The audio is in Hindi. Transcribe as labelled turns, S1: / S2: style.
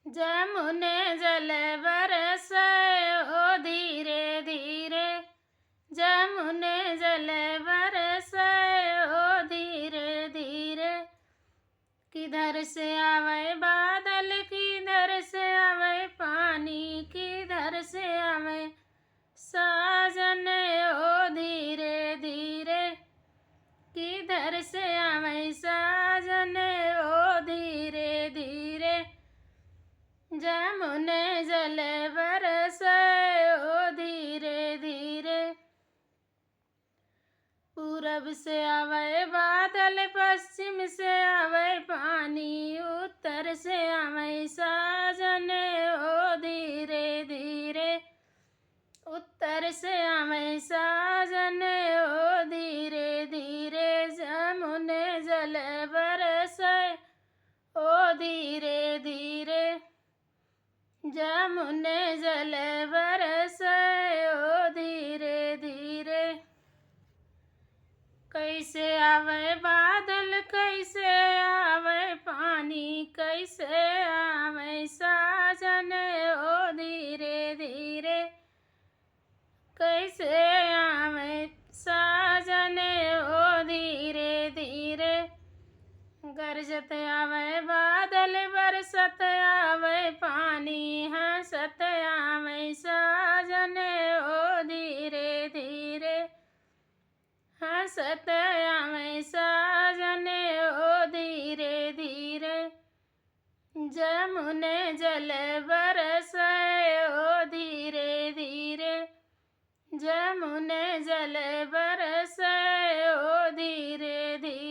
S1: जमुने जल बरसे ओ धीरे धीरे। जमुने जल बरसे ओ धीरे धीरे। किधर से आवे बादल, किधर से आवे पानी, किधर से आवे साजन ओ धीरे धीरे। किधर से आवे साजन ओ धीरे धीरे। जमुने जल बरसे ओ धीरे धीरे। पूरब से आवे बादल, पश्चिम से आवे पानी, उत्तर से आवे साजन ओ धीरे धीरे। उत्तर से आवे साजन ओ धीरे धीरे। जमुने जल बरसे ओ धीरे धीरे। जमुने जल बरसे ओ धीरे धीरे। कैसे आवे बादल, कैसे आवे पानी, कैसे आवे साजन ओ धीरे धीरे। कैसे आवे साजन ओ धीरे धीरे। गरजत आवे बादल, बरसत आवे पानी, हंसत आवे साजन ओ धीरे धीरे। हंसत आवे साजन ओ धीरे धीरे। जमुने जल बरसे ओ धीरे धीरे। जमुने जल बरसे ओ धीरे धीरे।